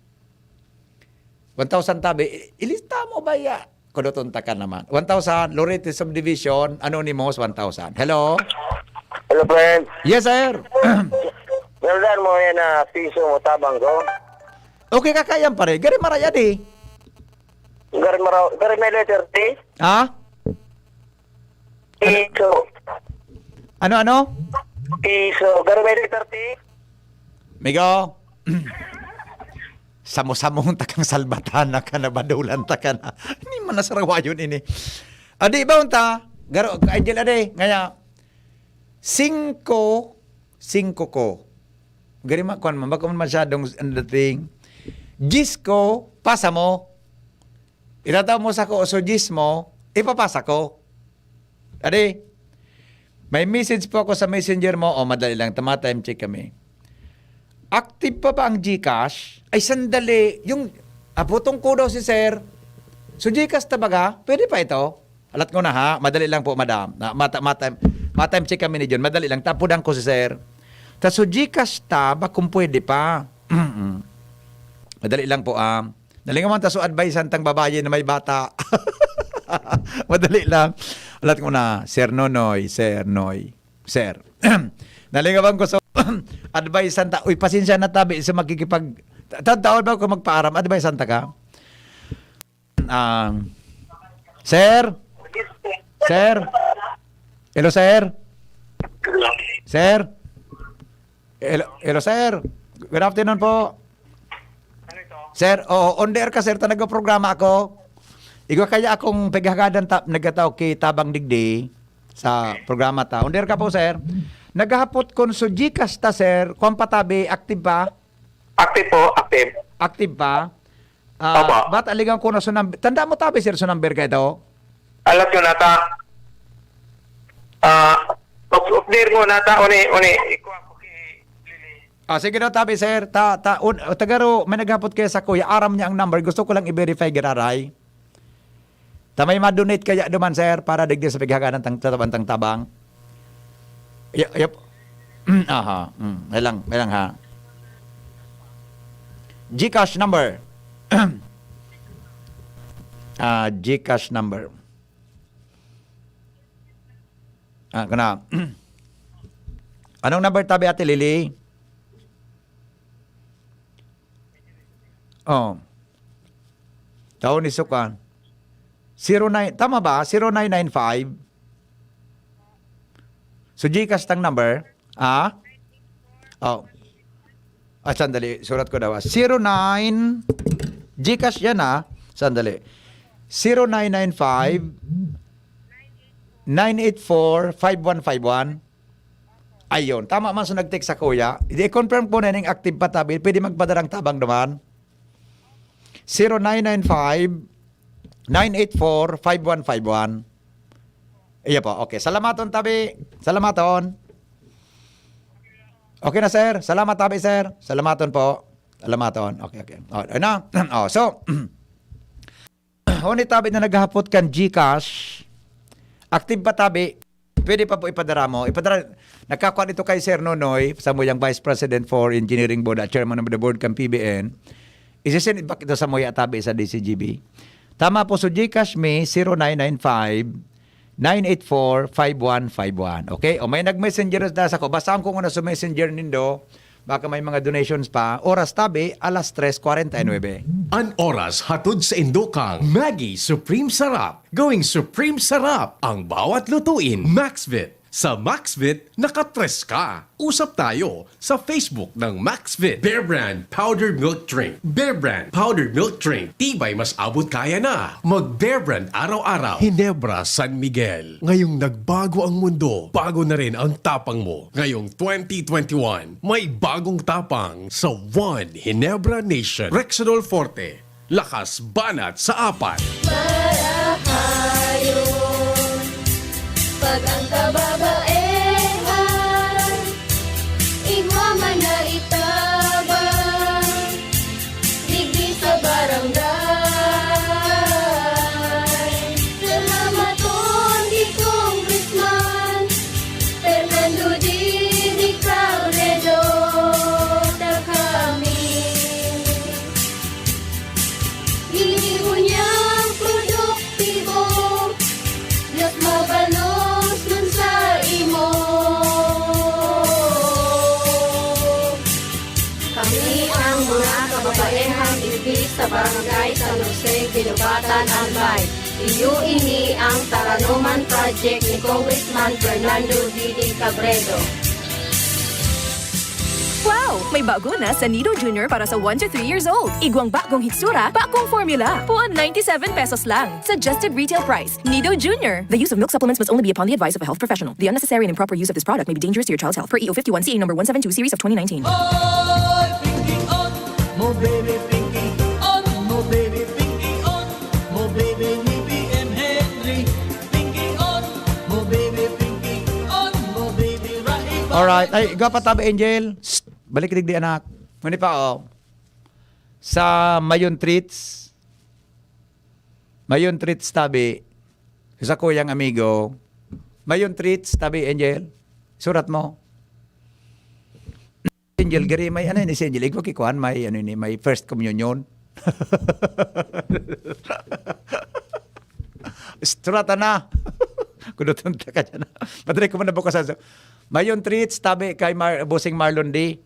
1,000 tabi, ilista mo ba ya? Kudutunta ka naman. 1,000, Lorette Subdivision, Anonymous, 1,000. Hello? Hello, friend. Yes, sir. Meron mo yan na piso mo tabang ko. Okay, kakayan pa rin. Gari maraya di. Gari may letter T. Ha? Piso. Ano? Piso. Gari may letter T. Migo. Samo-samong takang salbatana ka na, badulan ta ka na. Hindi man nasarawa yun ini. Adi ba unta? Garo, Angel ade. Ngaya, 5 ko. Gari kuan man, baka man masyadong dating. 10 ko, pasa mo. Itataw mo sa ko, so 10 mo, ipapasa ko. Ade, may message po ako sa messenger mo. O, madali lang. Tama-time check kami. Active pa ba ang GCash? Ay, sandali. Yung, putong ko daw si sir. So, GCash tabaga? Pwede pa ito? Alat ko na ha. Madali lang po, madam. Ma-time check kami ni John. Madali lang. Tapudang ko si sir. Tas, so, GCash tab, kung pwede pa. Madali lang po, Dali nga man, so advice tang babae na may bata. Madali lang. Alat ko na, Sir Nonoy. Dali nga bang ko so advice ta. Uy, pasensya na tabi sa makikipag... Taon ba ko magpaaram? Advice ta ka? Sir? Hello, sir? Sir? Hello, sir? Good afternoon po. Sir, on the air ka, sir. Nag-programa ako. Igo kaya akong paghagadan nagataw kay Tabang Digdi sa programa ta. On the air ka po, sir. Naghahapot kon so GCash ta, sir. Kung patabi, active pa? Active po, active. Active pa? Opo. Ba't aligang ko na so number? Tanda mo tabi, sir, so number ka ito? Alat yun nata. Update mo nata, uni. Ikuha ko kay Lili. Sige daw tabi, sir. Tagaro, may naghapot kaya sa kuya. Aram niya ang number. Gusto ko lang i-verify, giraray. Tamay ma-donate kaya duman, sir, para digdi sa paghagadan ng tabang. Yep. Aha. May lang ha. GCash number. GCash number. Kana. Anong number tabi, Ate Lily? Oh. Taon ni Sukan. 09, tama ba? 0995. So, GCash tang number. Sandali. Surat ko daw. 09. GCash yan Sandali. 0995-984-5151. Ayun. Tama man so nag-text sa kuya. I-confirm po na yung active pa tabi. Pwede magpadarang tabang naman. 0995-984-5151. Iya po. Okay. Salamaton, tabi. Salamaton. Okay na, sir. Salamat, tabi, sir. Salamaton po. Salamaton. Okay. So, Honey, tabi na naghahapot kan GCash. Active pa, tabi. Pwede pa po ipadara mo. Nagkakuan ito kay Sir Nonoy, Samuyang Vice President for Engineering Board at Chairman of the Board kan PBN. Isisend back ito sa Moya tabi sa DCGB. Tama po, so GCash me 0995-984-5151. Okay? O may nag-messenger na sa ko. Basahan ko muna sa messenger nindo. Baka may mga donations pa. Oras tabi, alas 3:49. An oras hatod sa Indokang Maggie Supreme Sarap. Going Supreme Sarap ang bawat lutuin. Maxvit. Sa Maxvit, nakatres ka. Usap tayo sa Facebook ng Maxvit. Bear Brand Powdered Milk Drink. Bear Brand Powdered Milk Drink. Tibay mas abot kaya na. Mag Bear Brand araw-araw. Hinebra San Miguel. Ngayong nagbago ang mundo, bago na rin ang tapang mo. Ngayong 2021, may bagong tapang sa One Hinebra Nation. Rexidol Forte. Lakas banat sa 4. Pag ang kababaehan, igwaman na itabang, digdi sa barangay. Salamat di Congressman Fernando D. Cabredo. sa barangay San Jose, Ginubatan, Albay. Iyo ini ang Taranuman Project ni Congressman Fernando Didi Cabredo. Wow! May bago na sa Nido Junior para sa 1 to 3 years old. Igwang bagong hitsura, bagong formula. Puan 97 pesos lang. Suggested retail price. Nido Junior. The use of milk supplements must only be upon the advice of a health professional. The unnecessary and improper use of this product may be dangerous to your child's health. Per EO 51 CA number 172 series of 2019. Alright. Ay, gapatabi, Angel. Shh, balik digdi, anak. Muni pa, oh. Sa Mayon Treats. Mayon Treats, tabi. Sa kuyang amigo. Mayon Treats, tabi, Angel. Surat mo. Angel, gari, may ano ni si Angel. Ikaw kikuhan, may, ano ni, may first communion. Suratan na. Kudutunta ka dyan. Padre ko man nabukasan. Mayon Treats, tabi kay Bossing Marlon D.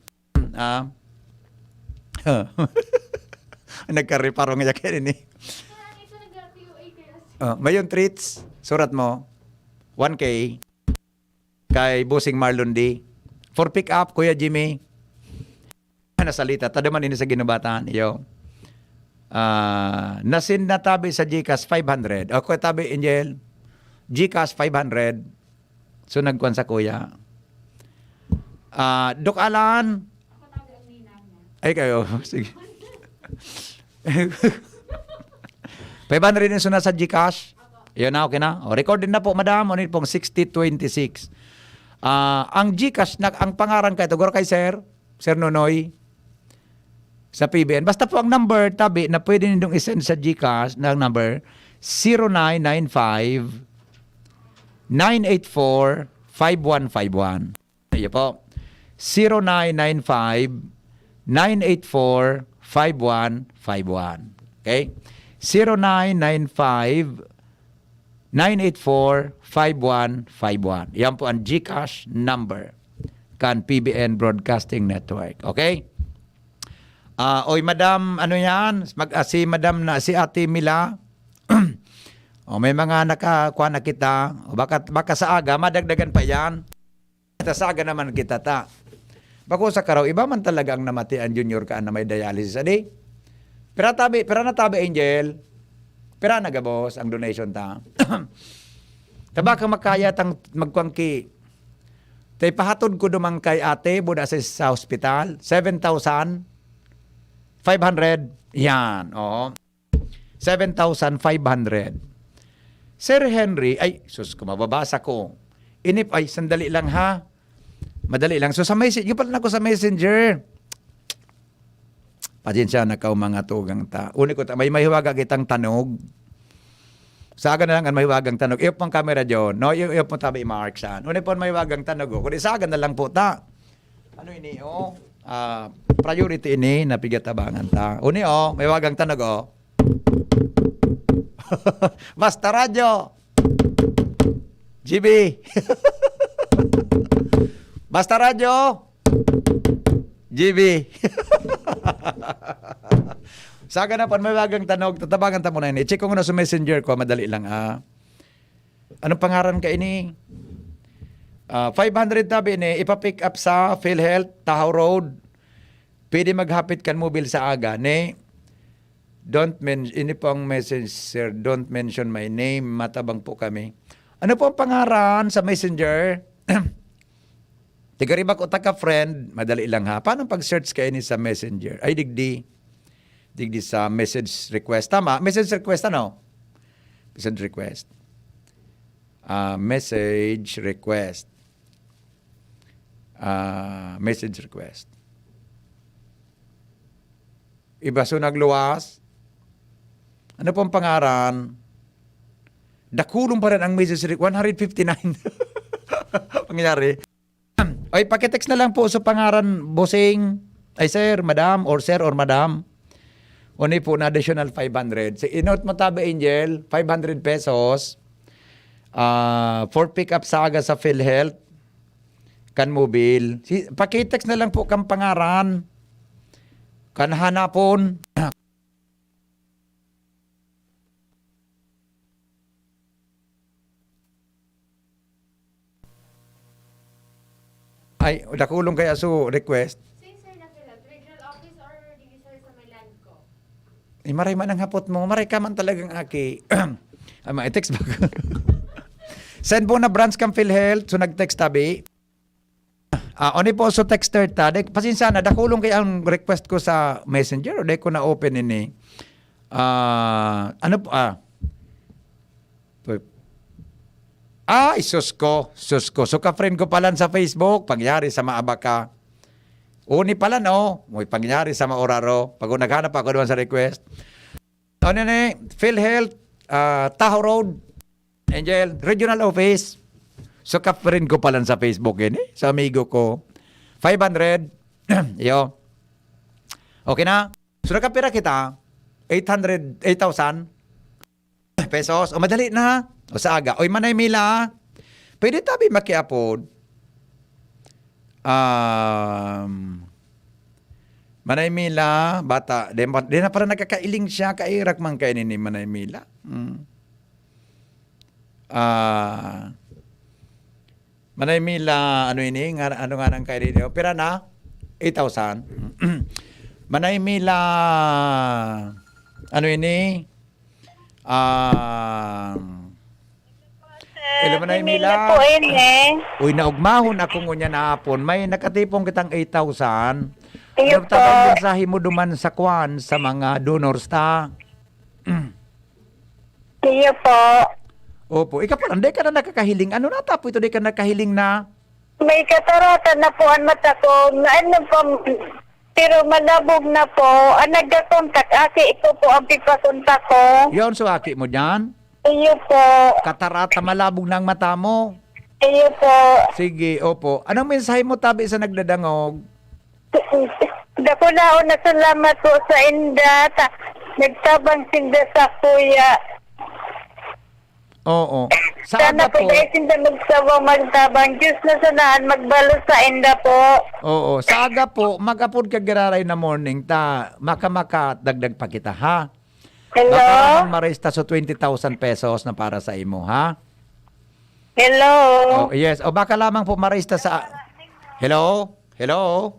Nagka-reparo nga yakin ini. Mayon Treats, surat mo. 1K. Kay Bossing Marlon D. For pick up, Kuya Jimmy. Nasalita. Tadaman ini sa Ginubatan. Iyo. Nasin na tabi sa GCash 500. O, Kuya tabi, Angel. GCash 500. So, nagkuhan sa Kuya. Dok Alan. Ay kayo. Sige. 500 rin sunod sa GCash. Yun na, okay na. O, record din na po, madam. Ano pong 6026. Ang GCash, ang pangaran kayo, tugor kay Sir Nonoy, sa PBN. Basta po ang number, tabi, na pwede nindong isend sa GCash, ng number 0995 984-5151. Iyo po. 0995-984-5151. Okay? 0995-984-5151. Yan po ang GCash number kan PBN Broadcasting Network. Okay? Oy, madam, ano yan? Si madam na, si Ate Mila, o may mga nakakuha na kita. O baka sa aga, madagdagan pa yan. Sa aga naman kita ta. Bako sa karaw, iba man talaga ang namati ang junior ka na may dialysis. Adi? Pira na tabi, Angel. Pira na gabos ang donation ta. Tabaka makaya tang magkwangki. Tay pahatod ko dumang kay ate, buda sa hospital. 7,500. Yan, oo. 7,500. Sir Henry, ay, sus, kumababasa ko. Inip, ay, sandali lang ha. Madali lang. So, sa messenger, yung pala na ko sa messenger. Pasensya na ka mga tugang ta. Uni ko, may mahiwaga kitang tanog. Sa agan na lang ang mahiwagang tanog. Iyo pang camera dyan. No? Iyo pong tabi i-mark saan. Uni po ang mahiwagang tanog. Kundi sa agan na lang po ta. Ano ini, oh? Priority ini, napigatabangan ta. Uni, oh, mahiwagang tanog, oh. Basta radyo. GB. Basta radyo. GB. Saga na pan may bagang tanog, tatabangan ta mo na ini. Check ko na sa messenger ko, madali lang. Anong pangaran ka ini? 500 tabi ini, ipapick up sa PhilHealth, Tahaw Road. Pwede maghapit kan mobile sa aga, ne? Don't mention, ini po ang message, sir, don't mention my name, matabang po kami. Ano po ang pangaran sa messenger? Tigaribak o taka-friend, madali lang ha. Paano pag-search kayo ni sa messenger? Ay, digdi sa message request. Tama? Message request ano? Message request. Message request. Message request. Iba so nagluwas. Ano pong pangaran? Dakulong pa rin ang message request. 159. Pangyari. Ay, pakitext na lang po sa pangaran, bossing. Ay, sir, madam, or sir, or madam. Uni po na additional 500. So, inote mo tabi, Angel, 500 pesos. For pick-up saga sa PhilHealth. Kan mobile. Pakitext na lang po kang pangaran. Kan hanapon. Ay, dakulong kaya su request. Regional office or dili sir sa may land ko? Maray man ang hapot mo. Maray ka man talagang aki. I-text ba? Send po na branch kang PhilHealth. So nag-text tabi. Oni po so texter ta. Pasensya na. Dakulong kaya ang request ko sa messenger. O di ko na open ini. Ano po? Sus ko. So ka-friend ko pala sa Facebook. Pangyari sa maabaka. Uni pala no. May pangyari sa maoraro. Pag naghanap ako doon sa request. Ano ni? PhilHealth. Tahoe Road. Angel. Regional Office. So ka-friend ko pala sa Facebook yun eh. Sa amigo ko. 500. Yo. Okay na? So nakapira kita. 8,000 pesos. O madali na. O sa aga. Oy Manay Mila. Pwede tabi makiapod. Manay Mila. Bata. Di na parang nakakailing siya. Kairak man kayo ni Manay Mila. Manay Mila. Ano ini? Ano nga nang kayo dito? Pira na? 8,000. Manay Mila. Ano ini? Hello, Manay Mila. po ini. Uy, naugmahon ako ngunya na hapon. May nakatipong kitang 8,000. Iyo po. Nagtabang mensahe mo duman sa kwan sa mga donors ta. Iyo po. Opo. Ikaw pa, hindi ka na nakakahiling. Ano na tapo ito? Hindi ka nakahiling na? May kataratan na po ang mata ko. Ano po, pero malabog na po. Ang nagkakontak, ito po ang pipakontak ko. Yon, suwaki mo dyan. Iyo po. Katarata malabog ng mata mo. Iyo po. Sige, opo. Anong mensahe mo tabi sa nagdadangog? Dako na na salamat po sa inda. Nagtabang sinda sa kuya. Oo. Sa Sana aga po po. kayo sinda magsawang magtabang. Diyos na sanaan magbalo sa inda po. Oo. Sa aga po, mag-apod ka giraray na morning ta. Maka dagdag pa kita, ha? Hello? Baka naman maresta so 20,000 pesos na para sa imo, ha? Hello? Oh, yes. O baka lamang po maresta sa... Hello? Hello?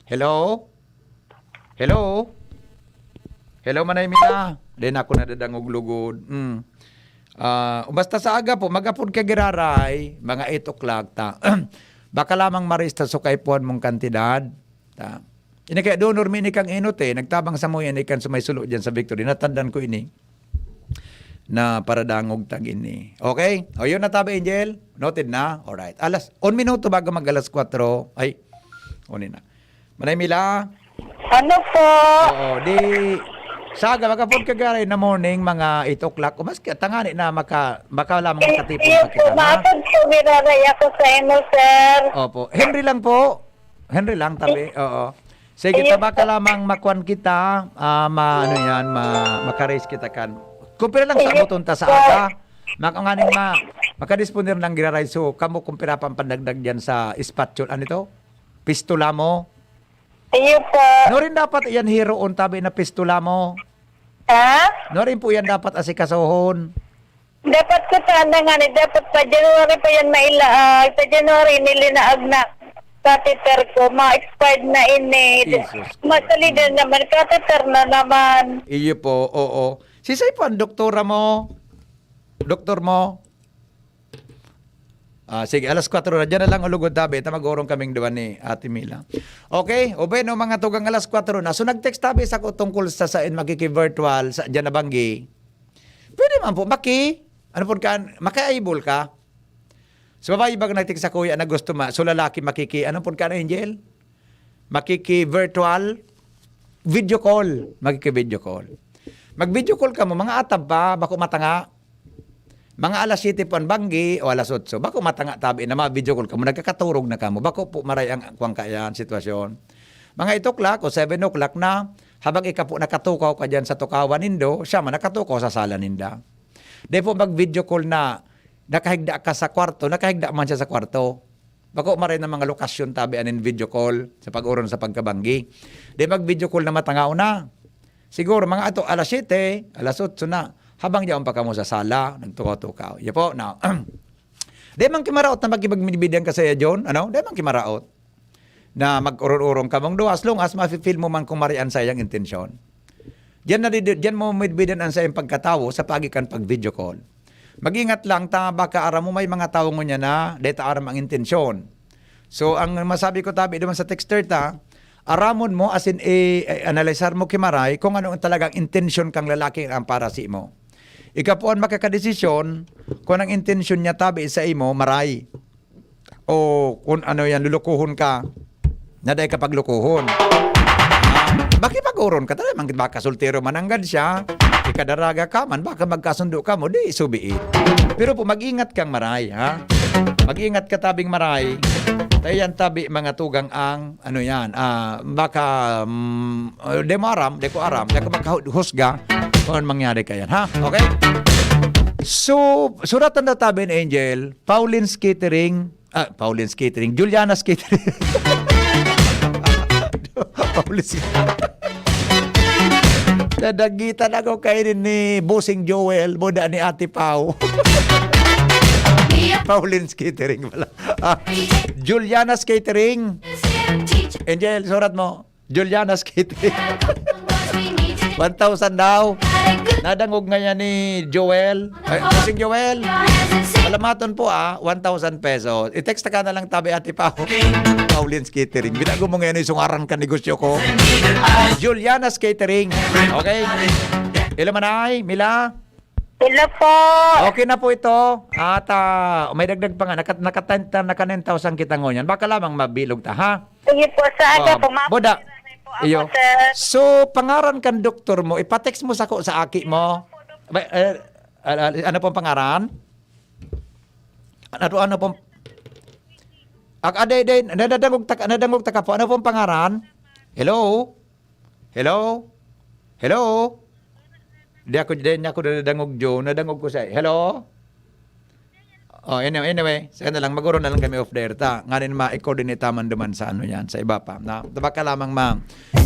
Hello? Hello? Hello, Manay Mila. Di na ako nadadangog lugod. Basta sa aga po, mag-apod ka giraray, mga 8 o'clock ta. Baka lamang marista so kay puan mong kantidad. Ta. Ini kaya donor mini kang inot nagtabang sa mo yan ikan sumay sulo dyan sa Victory. Natandan ko ini na para dangog tag ini. Okay? O yun na tabi, Angel. Noted na? Alright. 1 minuto bago mag alas 4. Ay, unin na. Manay Mila. Ano po? Oo, di saga magapod ka garay na morning mga 8 o'clock. O mas tangani na baka lamang makatipon Iyo pa po, kita. Ha? maapod po biraray ako sa inyo, sir. Opo. Henry lang po. Henry lang tabi. Oo. Sige, taba ka lamang makuan kita. Makaris kita kan. Kumpira lang sa butonta sa aga. Makanganing makadisponder ng giraray. So, kamo kumpira pang pandagdag dyan sa spatula. Ano ito? Pistola mo. Iyo po. No rin dapat yan hero on tabi na pistola mo. Ha? No rin po yan dapat asikasohon. Dapat ko tanda nga ni, dapat pa January pa yan mailaag. Sa January nilinaag na catheter ko, ma-expired na ini. Jesus. Masalidan naman, catheter na naman. Iyo po, oo. Sisay po ang doktora mo? Doktor mo? Sige, alas 4 na. Diyan na lang ulugod tabi. Tamagorong kaming duwan ni Ate Mila. Okay, no, mga tugang alas 4 na. So nag-text tabi sa ko tungkol sa makiki-virtual sa dyan na banggi. Pwede man po, ano po ka, maka-able ka. So babae bang nagtik sa kuya na gusto so lalaki ano po ka na, Angel? Makiki-virtual video call. Makiki-video call. Mag-video call ka mo, mga atab pa, bako matanga. Mga alas 7 po ang banggi o alas 8. Bako matanga tabi na video call ka mo, nagkakaturog na ka mo. Bako po maray ang kuwang kayan sitwasyon. Mga 8 o'clock o 7 o'clock na, habang ika po nakatukaw ka dyan sa tukawan nindo, siya man nakatukaw sa sala ninda. Di po mag-video call na nakahigda ka sa kwarto, nakahigda man siya sa kwarto. Bako maray ng mga lokasyon tabi anin video call sa pag-uron sa pagkabanggi. Di mag-video call na matangao na. Siguro mga ato alas 7, alas 8 na. Habang diyan pa kamo sa sala, nagtukaw-tukaw. Yan po, now, Di man kimaraot na magkibagminibidan ka saya, John. Ano? Di man kimaraot. Na mag-urong-urong ka mong do, as long as mafe-feel mo man kung marian sa iyang intensyon. Diyan mo midbidan ang sa iyong pagkatawo sa pagikan pag-video call. Mag-ingat lang, baka aram mo may mga tao mo niya na, deta aram ang intensyon. So, ang masabi ko tabi naman sa texter ta, aramon mo as in analysar mo kimaray kung ano ang talagang intensyon kang lalaki ang para sa imo. Ikapuan makakadesisyon kung ang intensyon niya tabi sa imo maray. O kung ano yan lulukuhon ka na dahil kapag lukuhon. Bakit pag-uron ka talaga? Baka soltero mananggad siya, ikadaraga ka man, baka magkasundo ka mo, di subiit. Pero po mag-ingat kang maray, ha? Mag-ingat ka tabing maray. Tayan tabi mga tugang ang ano yan, baka de ko aram, de ko maghusga kung ano mangyari kayan, ha? Okay? So, suratan na tabi ni Angel, Pauline's Catering, Juliana's Catering. Pauline's Nadagitan ako kainin ni Bossing Joel, boda ni Ate Pau. Pauline's Catering pala. Juliana's Catering. Angel, surat mo. Juliana's Catering. 1,000 daw. Nadangog nga yan ni Joel. Bossing Joel. Salamaton po 1,000 pesos. I-text ka na lang tabi Ate Pau. Pauline's Catering. Binago mo ngayon yung sungaran ka negosyo ko. Juliana's Catering. Okay? Ila manay, Mila? Hello po. Okay na po ito. At may dagdag pa nga. Naka 10,000 kita ngonyan. Baka lamang mabilog ta, ha? Sige po, saan po, Boda. po ako, Iyo. sir. So, pangaran kan doktor mo, ipatext mo sa aki mo. Ano pong pangaran? Ano pong nadangog ta ka po. Ano pong pangaran? Hello? Hello? Hello? Di ako nadangog Joe. Nadangog ko siya. Hello? Oh, anyway. Sige na lang. Maguro na lang kami off there. Ngayon ma-coordinate man duman sa ano yan. Sa iba pa. Baka lamang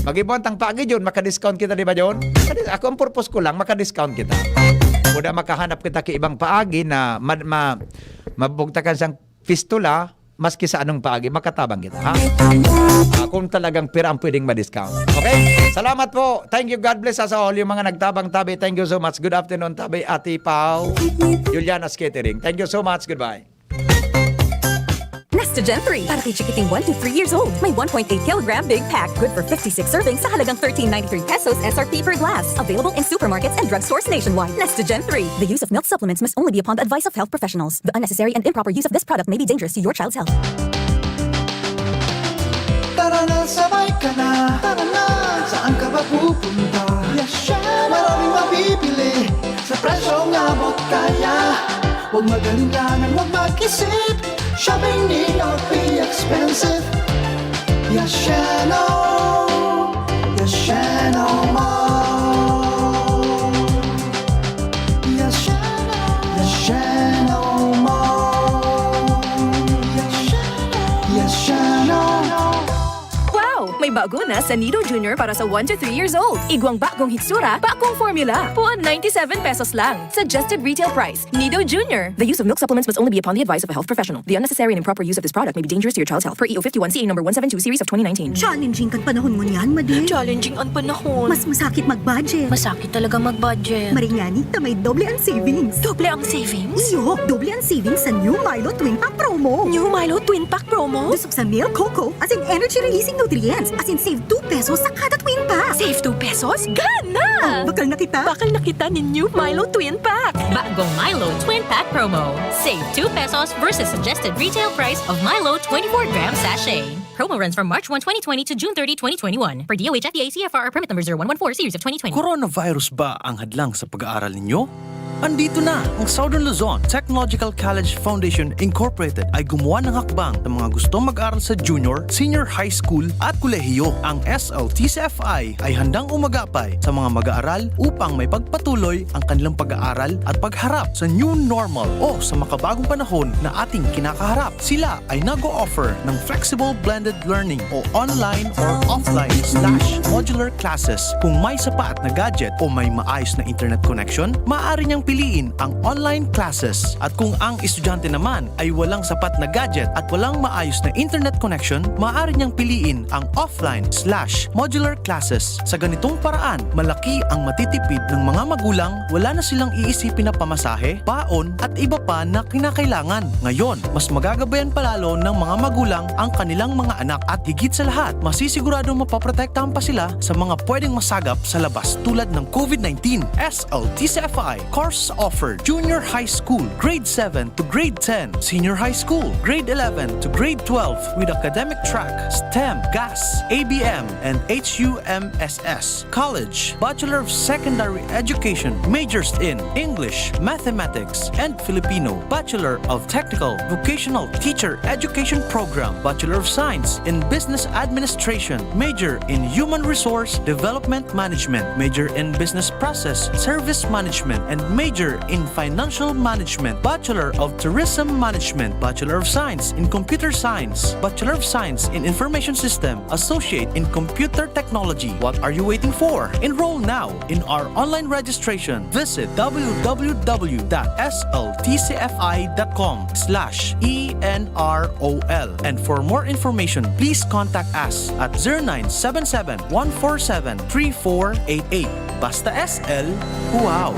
mag-ibon tang paagi John. Maka-discount kita, di ba John? Ako ang purpose ko lang, maka-discount kita. Kuda makahanap kita ki ibang paagi na mabugtakan siyang fistula maski sa anong paagi, makatabang kita, ha? Kung talagang pira ang pwedeng ma-discount. Okay? Salamat po. Thank you. God bless us all. Yung mga nagtabang tabi, thank you so much. Good afternoon, tabi, Ate Pau, Juliana's Catering. Thank you so much. Goodbye. Nestogen 3 para kay chikiting 1 to 3 years old. May 1.8 kilogram big pack. Good for 56 servings sa halagang 13.93 pesos SRP per glass. Available in supermarkets and drugstores nationwide. Nestogen 3. The use of milk supplements must only be upon the advice of health professionals. The unnecessary and improper use of this product may be dangerous to your child's health. Tara na, sabay ka na. Tara na, saan ka ba pupunta? Yasha, maraming mabibili sa presyong abot kaya. Huwag magalinganan, huwag mag-isip. Shopping need not be expensive. Yashano, Yashano Mall. Yashano Mall. Yashano. Wow! May bago na sa Nido Junior para sa 1 to 3 years old. Igwang bagong hitsura, bagong formula. Puan 97 pesos lang. Suggested retail price. Nido Junior. The use of milk supplements must only be upon the advice of a health professional. The unnecessary and improper use of this product may be dangerous to your child's health. Per EO 51 CA number 172 series of 2019. Challenging kan panahon mo niyan, Madi. Challenging ang panahon. Mas masakit mag-budget. Masakit talaga mag-budget. Marinyani na may doble ang savings. Doble ang savings? Iyo, doble ang savings sa New Milo Twin Pack Promo. New Milo Twin Pack Promo? Busog sa milk, cocoa, as in energy-releasing nutrients, as in save 2 pesos sa kada twin pack. Save 2 pesos? Gana! Bakal na kita. Bakal nakita ni New Milo Twin Pack. Bagong Milo Twin Pack Promo. Save 2 pesos versus suggested retail price of Milo 24-gram sachet. Promo runs from March 1, 2020 to June 30, 2021. Per DOH FDA CFR permit number 0114 series of 2020. Coronavirus ba ang hadlang sa pag-aaral ninyo? Andito na ang Southern Luzon Technological College Foundation Incorporated ay gumawa ng hakbang ng mga gustong mag-aral sa junior, senior high school at kolehiyo. Ang SLTCFI ay handang umagapay sa mga mag-aaral upang may pagpatuloy ang kanilang pag-aaral at pagharap sa new normal o sa makabagong panahon na ating kinakaharap. Sila ay nag-o-offer ng flexible blended learning o online or offline/modular classes. Kung may sapat na gadget o may maayos na internet connection, maaari niyang piliin ang online classes. At kung ang estudyante naman ay walang sapat na gadget at walang maayos na internet connection, maaari niyang piliin ang offline/modular classes. Sa ganitong paraan, malaki ang matitipid ng mga magulang, wala na silang iisipin na pamasahe, baon at iba pa na kinakailangan. Ngayon, mas magagabayan palalo ng mga magulang ang kanilang mga anak at higit sa lahat, masisiguradong mapaprotektahan pa sila sa mga pwedeng masagap sa labas tulad ng COVID-19. SLTCFI courses offered: Junior High School, Grade 7 to Grade 10, Senior High School, Grade 11 to Grade 12 with academic track, STEM, GAS, ABM, and HUMSS. College, Bachelor of Secondary Education, majors in English, Mathematics, and Filipino. Bachelor of Technical Vocational Teacher Education Program, Bachelor of Science in Business Administration, major in Human Resource Development Management, major in Business Process Service Management, and major in Financial Management. Bachelor of Tourism Management, Bachelor of Science in Computer Science, Bachelor of Science in Information System, Associate in Computer Technology. What are you waiting for? Enroll now in our online registration. Visit www.sltcfi.com/ENROL. And for more information, please contact us at 0977-147-3488. Basta SL, wow!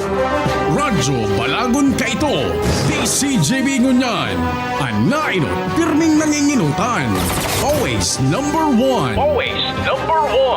Radyo Balagon Kaito, DCJB Ngunyan, Anainot, pirming nanginginutan. Always number one. Always number one.